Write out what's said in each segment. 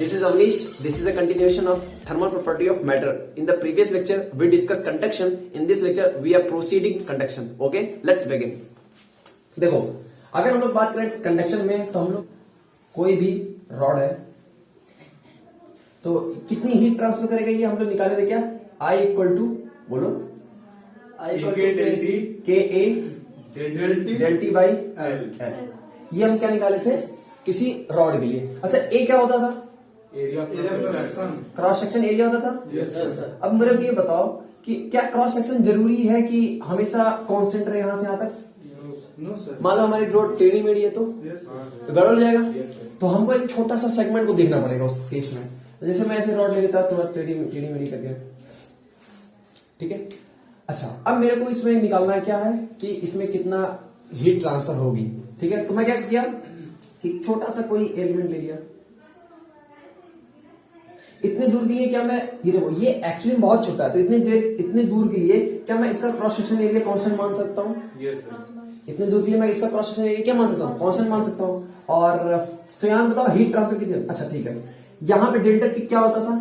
This is Avnish. This is a continuation of thermal property of matter. In the previous lecture, we discussed conduction. In this lecture, we are proceeding conduction. Okay, let's begin. देखो, अगर हम लोग बात करें conduction में, तो हम लोग कोई भी रॉड है तो कितनी हीट ट्रांसफर करेगा ये हम लोग निकाले थे क्या? I इक्वल टू बोलो के ए डेल टी बाई एल। ये हम क्या निकाले थे किसी रॉड के लिए। अच्छा, ए क्या होता था? एरिया क्रॉस सेक्शन एरिया होता था। yes, अब मेरे को ये बताओ कि क्या क्रॉस सेक्शन जरूरी है कि हमेशा कांस्टेंट रहे यहां से यहां तक? No sir. मान लो हमारी रोड टेढ़ी मेढ़ी है तो गड़बड़ हो जाएगा। तो हमको एक छोटा सा सेगमेंट को देखना पड़ेगा उस केस में। जैसे मैं ऐसे रॉड ले लेता थोड़ा टेढ़ी मेढ़ी करके, ठीक है। अच्छा, अब मेरे को इसमें निकालना क्या है कि इसमें कितना हीट ट्रांसफर होगी, ठीक है। तो मैं क्या किया कि छोटा सा कोई एलिमेंट ले लिया इतने दूर के लिए। क्या मैं ये देखो, ये एक्चुअली बहुत छोटा है, तो इतने दूर के लिए क्या मैं इसका क्रॉस सेक्शन एरिया कांस्टेंट मान सकता हूँ? इतने दूर के लिए मैं इसका क्रॉस सेक्शन एरिया क्या मान सकता हूँ? कांस्टेंट मान सकता हूँ। और तो यहां से बताओ हीट ट्रांसफर कितनी? अच्छा ठीक है, यहाँ पे डेल्टा टी क्या होता था?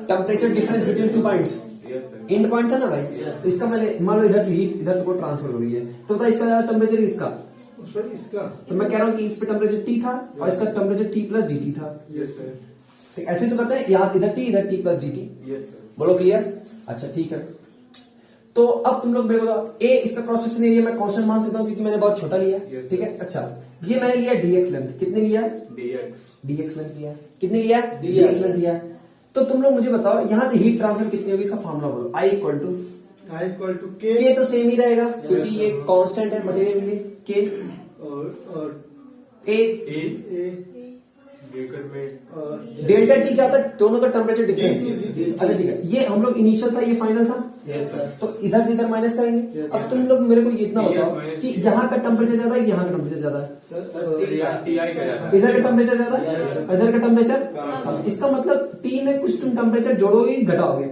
Temperature difference between two points, and point था ना भाई। तो इसका मैं मान लो इधर से हीट इधर को ट्रांसफर हो रही है, तो बता इसका टेम्परेचर इसका तो मैं कह रहा हूँ कि इस पे टेम्परेचर टी था और इसका temperature T plus D T था। ठीक, ऐसे तो करते हैं, यहाँ इधर टी प्लस डी टी। बोलो क्लियर? अच्छा ठीक है, तो अब तुम लोग मेरे को ए इसका क्रॉस सेक्शन एरिया मैं कांस्टेंट मान सकता हूँ क्योंकि मैंने बहुत छोटा लिया। ठीक है, अच्छा ये मैंने लिया डीएक्स लेंथ। कितने लिया? डीएक्स लेंथ लिया। कितने लिया? डीएक्स लेंथ लिया। तो तुम लोग मुझे बताओ यहाँ से हीट ट्रांसफर कितनी होगी, इसका फॉर्मूला बोलो। आई इक्वल टू के तो सेम ही रहेगा क्योंकि ये कांस्टेंट है मटेरियल के लिए। के और ए डेल्टा टी क्या था? दोनों का टेम्परेचर डिफरेंस। अच्छा ठीक है, ये हम लोग इनिशियल था, ये फाइनल था। तो इधर से इधर माइनस करेंगे। अब तुम लोग मेरे को इतना बताओ कि यहाँ का टेम्परेचर ज्यादा है, यहाँ का टेम्परेचर ज्यादा है? इधर का टेम्परेचर ज्यादा है, इधर का टेम्परेचर। इसका मतलब टी में कुछ तुम टेम्परेचर जोड़ोगे घटाओगे?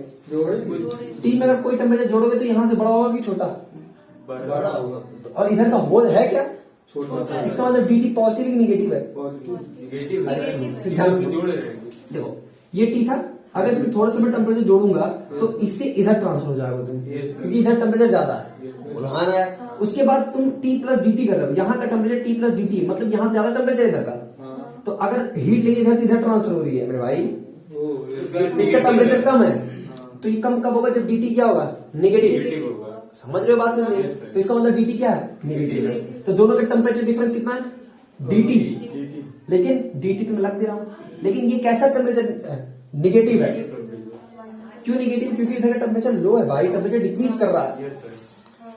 टी में अगर कोई टेम्परेचर जोड़ोगे तो यहाँ से बड़ा होगा कि छोटा? बड़ा होगा। और इधर का होल है क्या? छोटा। इसका मतलब डी टी पॉजिटिव कि निगेटिव है? देखो ये टी था, अगर इसमें थोड़ा सा मैं टेम्परेचर जोड़ूंगा तो इससे इधर ट्रांसफर हो जाएगा तुम, क्योंकि इधर टेम्परेचर ज्यादा है। हाँ ना यार। उसके बाद तुम टी प्लस डी टी कर रहे हो, यहाँ का temperature T plus D T, मतलब यहाँ से ज्यादा टेम्परेचर इधर का। तो अगर हीट लेके इधर से इधर ट्रांसफर हो रही है मेरे भाई, इसका टेम्परेचर कम है, तो ये कम कब होगा? जब डी टी क्या होगा? नेगेटिव होगा। समझ रहे हो बात कर रही है? तो इसका मतलब डी टी क्या है? नेगेटिव है। तो दोनों का टेम्परेचर डिफरेंस कितना है? D T. लेकिन डी टी तो मैं लग दे रहा हूं, लेकिन ये कैसा टेम्परेचर निगेटिव है? क्यों निगेटिव? क्योंकि इधर का टेम्परेचर लो है भाई, टेम्परेचर डिक्रीज कर रहा है।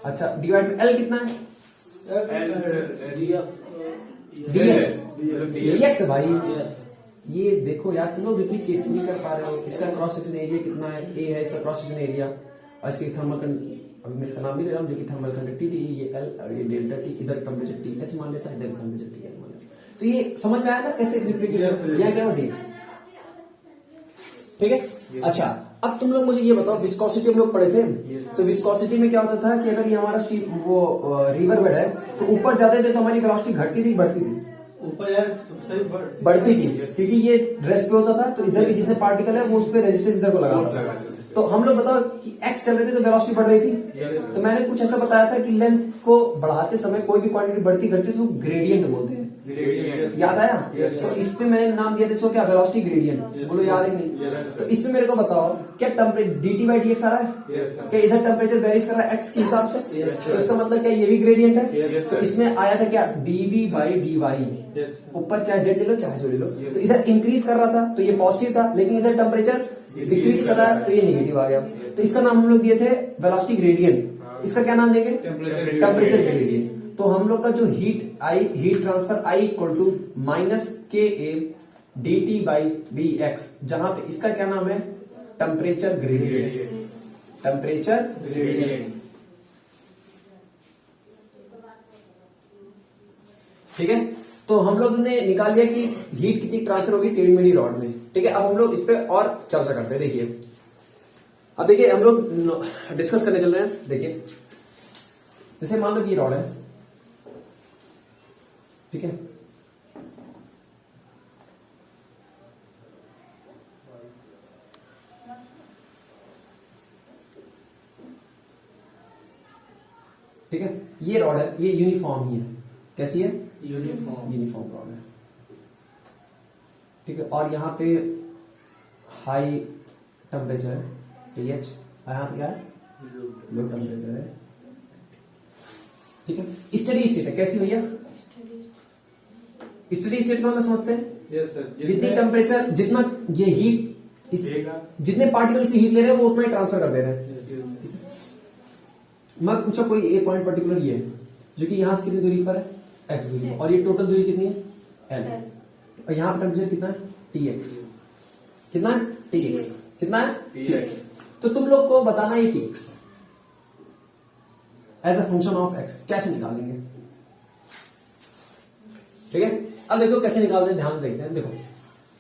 अच्छा, डिवाइड में एल कितना है? डीएक्स है भाई। ये देखो यार, तुम लोग रिप्लीकेट नहीं कर पा रहे हो। इसका क्रॉस सेक्शन एरिया कितना है? ए है इसका क्रॉस सेक्शन एरिया, और इसकी थर्मल, अभी मैं इसका नाम भी ले रहा हूँ जो कि थर्मल कंडक्टिविटी, ये एल और ये डेल्टा टी। इधर टेम्परेचर टी एच मान लेता है, इधर टेम्परेचर टी एल मान लेता है। तो ये समझ में आया ना कैसे रिप्लीकेट या क्या हो? ठीक है। अच्छा, अब तुम लोग मुझे ये बताओ, विस्कोसिटी हम लोग पढ़े थे, तो विस्कोसिटी में क्या होता था कि अगर ये हमारा वो रिवर बेड है तो ऊपर जाते थे तो हमारी वेलोसिटी घटती थी बढ़ती थी? ऊपर यार बढ़ती थी, क्योंकि ये रेस्ट पे होता था, तो इधर के जितने पार्टिकल है वो उस पर रेजिस्टेंस इधर को लगाता था। तो हम लोग बताओ कि एक्स चल रहे थे तो वेलोसिटी बढ़ रही थी। तो मैंने कुछ ऐसा बताया था कि लेंथ को बढ़ाते समय कोई भी क्वांटिटी बढ़ती घटती तो ग्रेडियंट बोलते हैं। याद आया? तो इस पे मैंने नाम दिया था इसको क्या? Velocity gradient. बोलो याद है नहीं? तो इसमें मेरे को बताओ क्या temperature D T by D X आ रहा है? क्या इधर टेम्परेचर वेरीज कर रहा है एक्स के हिसाब से? तो इसका मतलब क्या ये भी ग्रेडियंट है? तो इसमें आया था क्या? DV by D Y. ऊपर चाहे जेड ले लो चाहे जो ले लो। तो इधर इंक्रीज कर रहा था तो ये पॉजिटिव था, लेकिन इधर टेम्परेचर डिक्रीज कर रहा है तो ये नेगेटिव आ गया। तो इसका नाम हम लोग दिए थे वेलोसिटी ग्रेडियंट। इसका क्या नाम देंगे? Temperature gradient. तो हम लोग का जो heat transfer I equal to minus के A D T by D X, जहां पे इसका क्या नाम है? Temperature gradient. टेम्परेचर ग्रेडियंट, ठीक है। तो हम लोग ने निकाल लिया कि हीट कितनी ट्रांसफर होगी टेढ़ी मेढ़ी रॉड में। ठीक है, अब हम लोग इस पे और चर्चा करते हैं। देखिए, अब देखिए हम लोग डिस्कस करने चल रहे हैं। देखिए, जैसे मान लो कि ये रॉड है, ठीक है, ठीक है, ये रॉड है, ये यूनिफॉर्म ही है। कैसी है? यूनिफॉर्म रॉड है, ठीक है। और यहाँ पे हाई टेम्परेचर है TH, यहाँ पे क्या है? लो टेम्परेचर है, ठीक है। स्टडी स्टेट है, कैसी भैया? स्टडी स्टेट का मतलब समझते हैं? Yes sir. जितनी टेम्परेचर, जितना ये हीट जितने पार्टिकल से हीट ले रहे हैं वो उतना ही ट्रांसफर कर दे रहे हैं। मैं पूछा कोई ए पॉइंट पर्टिकुलर ये है जो कि यहां से कितनी दूरी पर है? x दूरी पर, और ये टोटल दूरी कितनी है? l, और यहाँ पर टेम्परेचर कितना है? Tx। कितना है? Tx। कितना है? Tx। तो तुम लोग को बताना है Tx as a function of x कैसे निकालेंगे, ठीक है। अब देखो कैसे निकालते हैं, ध्यान से देखते हैं। देखो,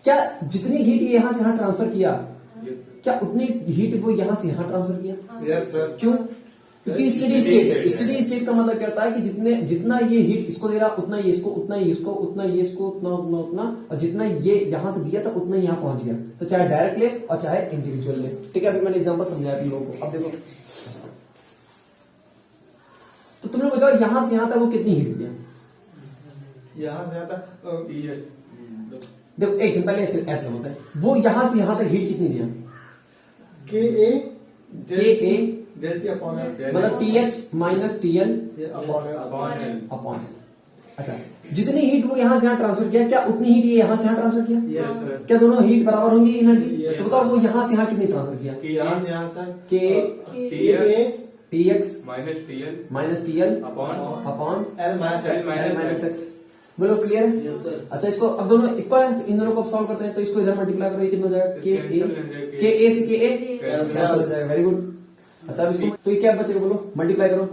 क्या जितनी हीट यहां से यहां ट्रांसफर किया, क्या उतनी हीट वो यहां से यहां ट्रांसफर किया? Yes sir. क्यों? क्योंकि स्टेडी स्टेट है। स्टेडी स्टेट का मतलब क्या होता है कि जितना ये हीट इसको दे रहा, उतना ये इसको, उतना ये इसको, उतना ये इसको, उतना, और जितना ये यहां से दिया था उतना यहां पहुंच गया। तो चाहे डायरेक्ट ले और चाहे इंडिविजुअल ले, ठीक है। अभी मैंने एग्जांपल समझाया तुम लोगों को। अब देखो, तो तुम लोग बताओ यहां से यहां तक वो कितनी हीट दिया? यहाँ से आता देखो एक सिंपल ऐसे समझते हैं, वो यहां से यहां तक हीट कितनी दिया? KA डेल्टा अपॉन मतलब TH माइनस TL अपॉन। अच्छा, जितनी हीट वो यहां से यहां ट्रांसफर किया, क्या उतनी हीट ये यहां से यहां ट्रांसफर किया? Yes sir. क्या दोनों हीट बराबर होंगी एनर्जी? Yes. तो बताओ वो यहां से यहां कितनी ट्रांसफर किया? यहाँ से यहाँ sir K TX minus TL upon L minus x। बोलो क्लियर है? अच्छा, इसको अब दोनों इक्वल है तो इन दोनों को सॉल्व करते हैं। तो इसको इधर मल्टीप्लाई करो, ये कितना हो जाएगा? KA से KA कैंसिल हो जाएगा। Very good. अच्छा, अब इसको तो ये क्या बचेगा? बोलो मल्टीप्लाई करो।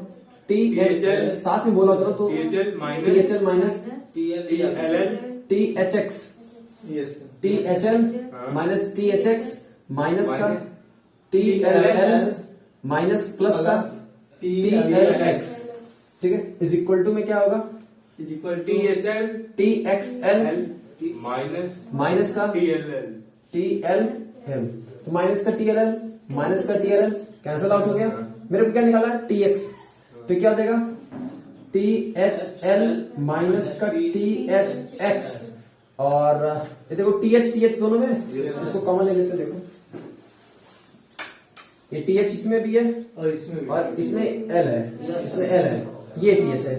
THL साथ में बोला करो तो THL minus THX yes THL minus THX minus का TLL माइनस प्लस का TLX, ठीक है। इज इक्वल टू में क्या होगा? इज इक्वल TXL माइनस का TLL। TLL। तो माइनस का TLL माइनस का TLL कैंसिल आउट हो गया। मेरे को क्या निकाला? TX। तो क्या हो जाएगा? THL माइनस का THX, और ये देखो TH दोनों में, इसको कॉमन ले लेते हैं। देखो ये TH इसमें भी है और इसमें भी, और इसमें L है, इसमें L है, ये TH है।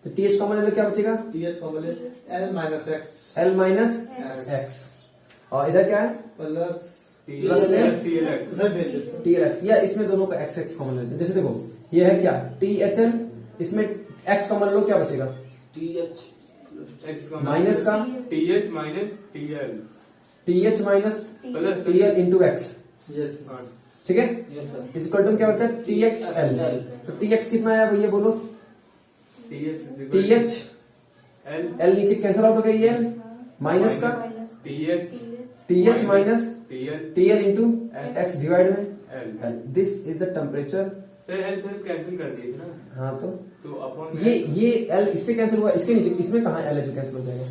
तो TH कॉमन ले लो, क्या बचेगा? TH को बोले L minus x L minus X, और इधर क्या है? प्लस प्लस में TLX, या इसमें दोनों का XX कॉमन लेते हैं। जैसे देखो ये है क्या? THL, इसमें X कॉमन लो, क्या बचेगा? माइनस का TH minus TL TH minus plus TL into x, yes ठीक है। इस इक्वल टू क्या बचा? TXL। तो TX कितना आया भैया बोलो? TH L नीचे कैंसिल आउट हो गया, ये माइनस का TH minus TL into x divide में L। This is the temperature. Cancel कर दिए थे ना। हाँ, तो अपॉन ये L इससे कैंसिल हुआ, इसके नीचे इसमें कहा L है जो कैंसिल हो जाएगा?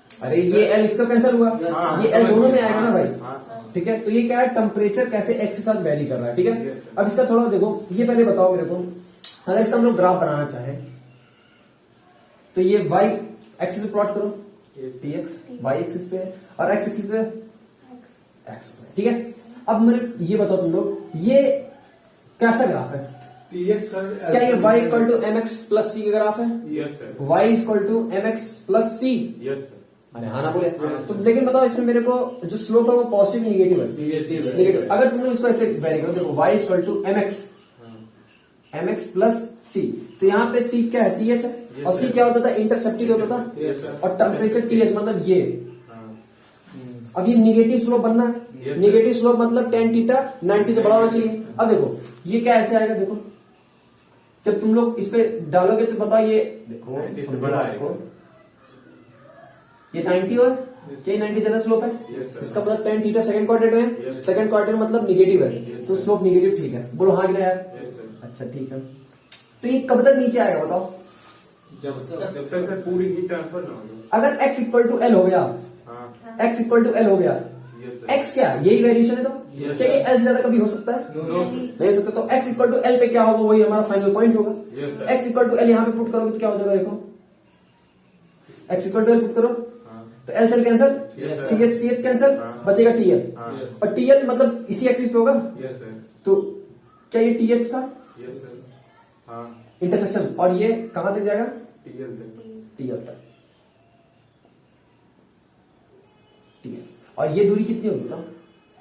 अरे ये L इसका कैंसिल हुआ, ये L दोनों में आएगा ना भाई, ठीक है। तो ये क्या है? टेम्परेचर कैसे x के साथ वैरी कर रहा है, ठीक है। अब इसका थोड़ा देखो, ये पहले बताओ मेरे को, अगर इसका हम लोग ग्राफ बनाना चाहें तो ये y एक्सिस पे प्लॉट करो, Tx y एक्सिस पे और x एक्सिस पे x, ठीक है। अब मेरे ये बताओ तुम लोग, ये कैसा ग्राफ है? TX सर क्या ये y equal to mx plus c का ग्राफ है? Yes sir. y equal to mx plus c। Yes sir. अरे हाँ ना बोले तो, लेकिन बताओ इसमें मेरे को जो स्लोप है वो पॉजिटिव नेगेटिव है? नेगेटिव। अगर तुम लोग इसको ऐसे वेरी करो, देखो y equal to mx plus c, तो यहाँ पे c क्या है? TH है, और c क्या होता था? इंटरसेप्टेड होता था, और टेम्परेचर TH मतलब ये। अब ये निगेटिव स्लोप बनना है, निगेटिव स्लोप मतलब tan थीटा 90 से बड़ा होना चाहिए। अब देखो ये क्या ऐसे आएगा? देखो जब तुम लोग इस पे डालोगे तो बताओ, ये देखो इससे बड़ा आएगा। ये 90 और क्या 90 ज्यादा स्लोप है? इसका मतलब tan थीटा सेकंड क्वाड्रेंट है, सेकंड क्वाड्रेंट मतलब निगेटिव है, तो स्लोप निगेटिव, ठीक है। बोलो हाँ कि ना यार? अच्छा ठीक है। तो ये कब तक नीचे आएगा बताओ? जब जब तक सर पूरी हीट ट्रांसफर ना हो। अगर x इक्वल टू L हो गया, x इक्वल टू L हो गया, यस सर। x क्या? यही वेरिएशन है, तो Yes, क्या ये sir. एल से ज्यादा कभी हो सकता है? No. नहीं हो सकता। तो x इक्वल टू एल पे क्या होगा, वही हमारा फाइनल पॉइंट होगा। Yes, sir. x equal to L यहाँ पे पुट करोगे तो क्या हो जाएगा, देखो x equal to L put करो हाँ. तो एल सेल cancel, Yes, sir. T H cancel, हाँ. बचेगा टी एल। हाँ. और टी एल मतलब इसी एक्सिस पे होगा, Yes, sir. तो क्या ये टी एच था Yes, sir. हाँ. इंटरसेक्शन, और ये कहां तक जाएगा, TL तक. टी एल तक। ठीक है, और ये दूरी कितनी होगी बताओ,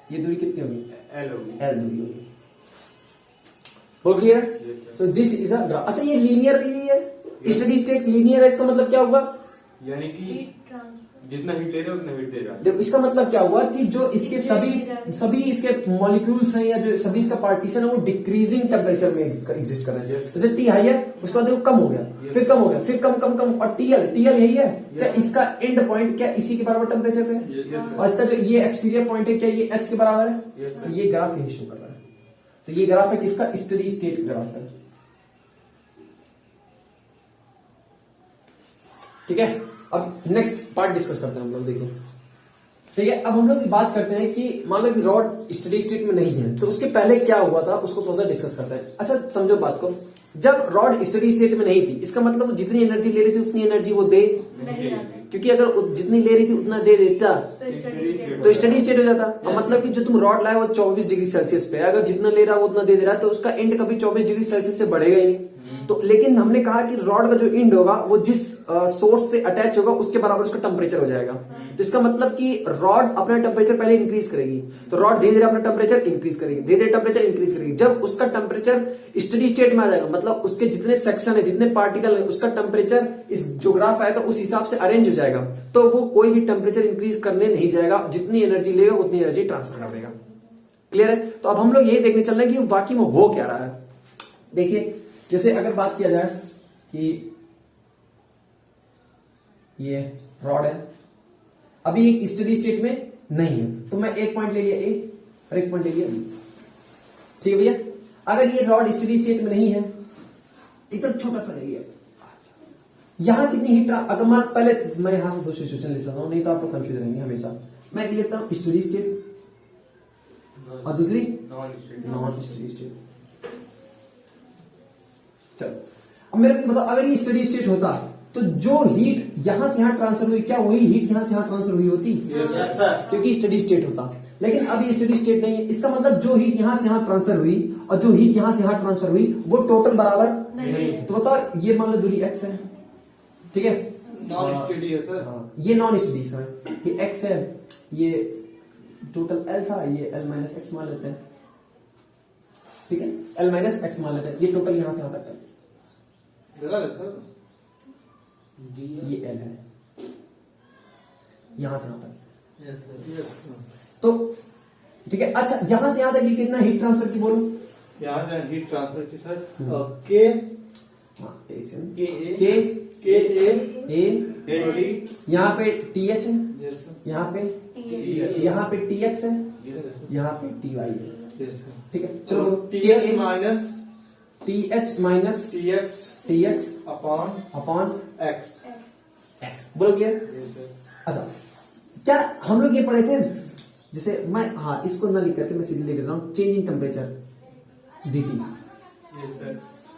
ये दूरी कितनी होगी, L होगी. एल दूरी होगी। हो क्लियर है? Yes, sir. तो दिस इज अ ग्राफ। अच्छा ये लीनियर है, स्टडी स्टेट लीनियर है, इसका मतलब क्या हुआ, यानी कि जितना हिट ले रहे हैं उतना हिट दे रहा है. देखो इसका मतलब क्या हुआ कि जो इसके सभी इसके मॉलिक्यूल्स हैं या जो सभी इसका पार्टीशन है वो डिक्रीजिंग टेम्परेचर में एग्जिस्ट कर रहे हैं। Yes. जैसे टी हाई है, उसके बाद देखो कम हो गया, Yes. फिर कम हो गया, फिर कम कम कम, और टीएल यही है क्या, इसका एंड पॉइंट क्या इसी के बराबर टेम्परेचर पे है, Yes, sir. और इसका जो ये एक्सटीरियर पॉइंट है क्या ये एच के बराबर है। Yes, sir. तो ये ग्राफ यही शो कर रहा है। तो ये ग्राफ है किसका, स्टडी स्टेट ग्राफ है। ठीक है, अब नेक्स्ट पार्ट डिस्कस करते हैं हम लोग। देखिए ठीक है, अब हम लोग बात करते हैं कि मान लो कि रॉड स्टडी स्टेट में नहीं है तो उसके पहले क्या हुआ था, उसको थोड़ा सा डिस्कस करते हैं। अच्छा समझो बात को, जब रॉड स्टडी स्टेट में नहीं थी इसका मतलब वो जितनी एनर्जी ले रही थी उतनी एनर्जी वो दे, नहीं. क्योंकि अगर वो जितनी ले रही थी उतना दे देता तो स्टडी स्टेट हो जाता। अब मतलब कि जो तुम रॉड लाए वो 24 डिग्री सेल्सियस पे है, अगर जितना ले रहा है वो उतना दे दे रहा है तो उसका एंड कभी 24 डिग्री सेल्सियस से बढ़ेगा ही नहीं। तो लेकिन हमने कहा कि रॉड का जो एंड होगा वो जिस सोर्स से अटैच होगा उसके बराबर उसका टेम्परेचर हो जाएगा। तो इसका मतलब कि रॉड अपना टेम्परेचर पहले इंक्रीज करेगी, तो रॉड धीरे धीरे अपना टेम्परेचर इंक्रीज करेगी, धीरे धीरे टेम्परेचर इंक्रीज करेगी। जब उसका टेम्परेचर स्टडी स्टेट में आ जाएगा, मतलब उसके जितने सेक्शन है, जितने पार्टिकल है, उसका टेम्परेचर इस जो ग्राफ आएगा उस हिसाब से अरेंज हो जाएगा, तो वो कोई भी टेम्परेचर इंक्रीज करने नहीं जाएगा, जितनी एनर्जी लेगा उतनी एनर्जी ट्रांसफर कर देगा। क्लियर है? तो अब हम लोग यही देखने चल रहे हैं कि वाकई में हो क्या रहा है। देखिए जैसे अगर बात किया जाए कि ये रॉड है, अभी एक स्टडी स्टेट में नहीं है, तो मैं एक पॉइंट ले लिया ए और एक पॉइंट ले लिया बी। ठीक है भैया, अगर ये रॉड स्टडी स्टेट में नहीं है, एकदम छोटा सा ले लिया, यहां कितनी हीट, अगर मान पहले मैं यहां से दो सिचुएशन ले सकता हूं, नहीं तो आप लोग कंफ्यूज रहेंगे हमेशा। मैं लेता हूं स्टडी स्टेट और दूसरी नॉन स्टडी स्टेट। चलो अब मेरे को बताओ, अगर ये स्टडी स्टेट होता तो जो हीट यहां से यहां ट्रांसफर हुई, क्या वही हीट यहां से यहां ट्रांसफर हुई होती? Yes, sir. क्योंकि स्टडी स्टेट होता। लेकिन अब ये स्टडी स्टेट नहीं है, इसका मतलब जो हीट यहां से यहां ट्रांसफर हुई और जो हीट यहां से यहां ट्रांसफर हुई वो टोटल बराबर नहीं। तो बताओ, ये मान लो दूरी x है, ठीक है, नॉन स्टडी है सर। ये नॉन स्टडी है, ये x है, ये टोटल l था, ये l माइनस एक्स मान लेते हैं, ठीक है, l माइनस एक्स मान लेते हैं, ये टोटल यहां से यहां तक है, गलत है सर। ये l है, यहां से यहां तक, यस तो ठीक है। अच्छा यहां से यहां तक ये कितना हीट ट्रांसफर की बोलो, यहाँ जो हिट ट्रांसफर की सर के एक सेकंड, के के ए ए यहाँ पे टी एच है, यस सर यहाँ पे टी एक्स है, यहाँ पे टी वाई है, यस सर। ठीक है। चलो T H minus T x upon upon x. X, बोलो क्लियर। अच्छा क्या हम लोग ये पढ़े थे, जैसे मैं हाँ इसको ना लिख करके मैं सीधे लिख रहा हूँ, change in temperature D T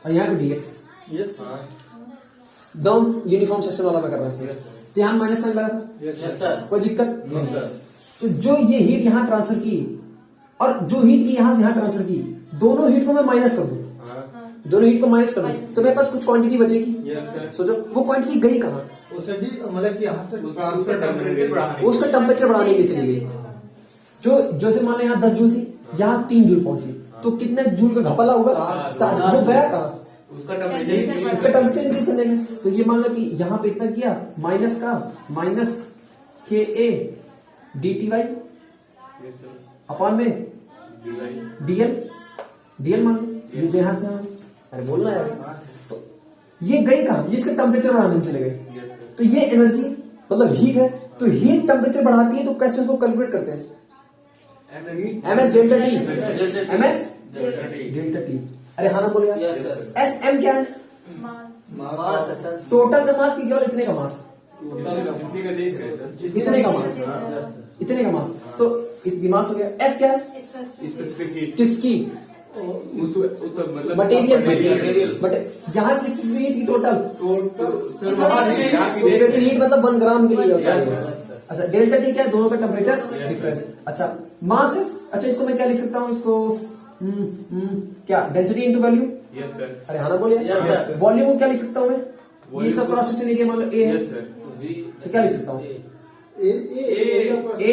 और यहाँ पे डी एक्स, यस दोनों यूनिफॉर्म सेक्शन वाला मैं कर रहा हूँ, तो यहाँ माइनस साइन लगा था, यस सर। कोई दिक्कत नहीं। तो जो ये हीट यहाँ ट्रांसफर की और जो हीट की यहाँ से यहाँ ट्रांसफर की, दोनों हीट को मैं माइनस कर दूं, दोनों हीट को माइनस कर दूं तो मेरे पास कुछ क्वांटिटी बचेगी। Yes sir. सोचो वो क्वांटिटी गई कहाँ, सर जी मतलब कि यहाँ से ट्रांसफर टेम्परेचर बढ़ाने वो उसका टेम्परेचर बढ़ाने के लिए चली गई। जो जैसे मान लो यहाँ 10 जूल थी, यहाँ 3 जूल पहुंची, तो कितने जूल का घपला होगा, 7। वो गया कहाँ, उसका टेम्परेचर इसका टेम्परेचर इंक्रीज करने में। तो ये मान लो कि यहाँ पे इतना किया, माइनस का माइनस के A D T Y upon में डीएल मान लो, ये जो यहाँ से अरे बोलना यार, तो ये गई कहाँ, ये इसका टेम्परेचर बढ़ाने में चले गए। तो ये एनर्जी मतलब हीट है, तो हीट टेम्परेचर बढ़ाती है, तो कैसे उसको कैलकुलेट करते हैं, M S delta T, M S delta T. अरे हाँ ना बोले यार, एस एम क्या है, टोटल का मास की केवल इतने का मास, इतने का मास, इतने का मास, तो इतनी मास हो गया। एस क्या है? स्पेसिफिक हीट किसकी? मतलब मटेरियल। बट यहाँ की स्पेसिफिक हीट की टोटल टोटल स्पेसिफिक हीट मतलब 1 ग्राम के लिए होता है। अच्छा, डेल्टा टी क्या है? दोनों का टेम्परेचर डिफरेंस। अच्छा, मास है। अच्छा, इसको मैं क्या लिख सकता हूँ? इसको क्या? Density into value. Yes sir. अरे हाँ ना बोलिए। Yes, sir. वॉल्यूम को क्या लिख सकता हूँ मैं? ये इसका क्रॉस सेक्शन एरिया मान लो ए है, यस सर। तो क्या लिख सकता हूँ? A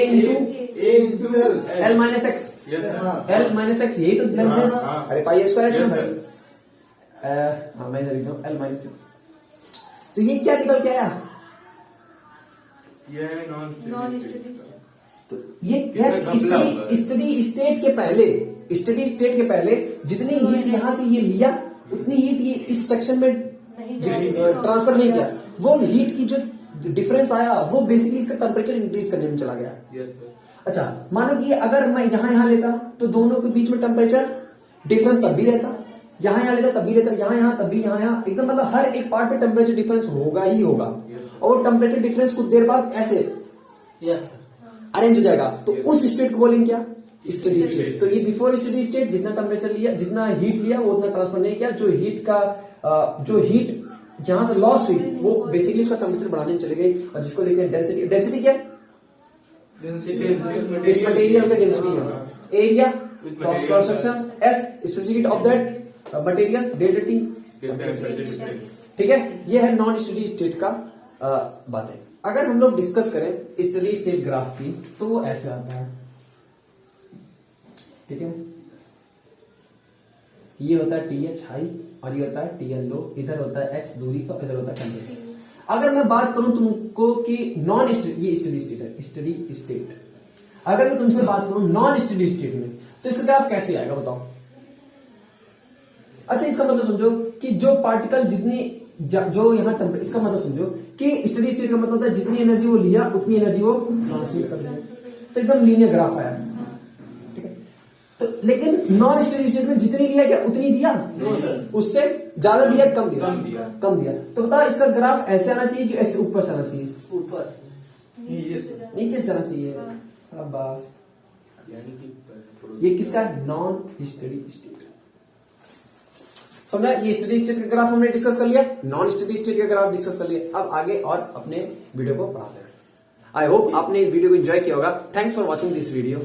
into L L minus X. Yes sir. L minus X, यही तो लेंथ है। हाँ। अरे पाई स्क्वायर एक्स Yes, ना sir. भाई। हाँ, मैं इधर लिख रहा हूँ एल माइनस एक्स। तो ये क्या निकल के आया? ये है नॉन स्टेडी। तो ये स्टडी स्टेट के पहले, स्टडी स्टेट के पहले जितनी हीट यहाँ से ये लिया उतनी हीट ये इस सेक्शन में ट्रांसफर नहीं किया। वो हीट की जो डिफरेंस आया वो बेसिकली इसका टेम्परेचर इंक्रीज करने में चला गया। Yes sir. अच्छा, मानो कि अगर मैं यहाँ लेता तो दोनों के बीच में टेम्परेचर डिफरेंस तब भी रहता, यहाँ लेता तब भी रहता, यहाँ तब भी, यहाँ एकदम मतलब हर एक पार्ट पे टेम्परेचर डिफरेंस होगा ही होगा। और टेम्परेचर डिफरेंस कुछ देर बाद ऐसे अरेंज हो जाएगा, तो उस स्टेट को बोलेंगे क्या? Steady state. तो ये बिफोर स्टडी स्टेट जितना टेम्परेचर लिया, जितना हीट लिया वो उतना ट्रांसफर नहीं किया। जो हीट जहां से लॉस हुई वो बेसिकली उसका टेम्परेचर बढ़ाने में चली गई, और जिसको लिखते हैं डेंसिटी। डेंसिटी क्या है? इस मटेरियल का डेंसिटी है। Area cross section, S specific heat of that material, delta T. ठीक है, ये है नॉन स्टडी स्टेट का बात है। अगर हम लोग डिस्कस करें स्टडी स्टेट ग्राफ की तो वो ऐसे आता है। ठीक है, ये होता है टी एच हाई और ये होता है टी एल लो। इधर होता है एक्स दूरी का, इधर होता है टेम्परेचर। अगर मैं बात करूं तुमको कि नॉन स्टडी, ये स्टडी स्टेट है, स्टडी स्टेट। अगर मैं तुमसे बात करूं नॉन स्टडी स्टेट में तो इसका ग्राफ कैसे आएगा बताओ? अच्छा, इसका मतलब समझो कि जो पार्टिकल जितनी जो यहाँ टेम्परेचर, इसका मतलब समझो कि स्टडी स्टेट का मतलब होता है जितनी एनर्जी वो लिया उतनी एनर्जी वो ट्रांसमिट कर दिया। तो एकदम लीनियर ग्राफ आया। ठीक है, तो लेकिन नॉन स्टडी स्टेट में जितनी लिया क्या उतनी दिया? उससे ज्यादा दिया कम दिया? कम दिया। तो बताओ इसका ग्राफ ऐसे आना चाहिए कि ऐसे ऊपर से आना चाहिए? ऊपर से नीचे से आना चाहिए। शाबाश। ये किसका? Non steady state. समझा? ये स्टडी स्टेट का ग्राफ हमने डिस्कस कर लिया, नॉन स्टडी स्टेट का ग्राफ डिस्कस कर लिया। अब आगे और अपने वीडियो को बढ़ाते हैं। आई होप आपने इस वीडियो को एंजॉय किया होगा। Thanks for watching this video.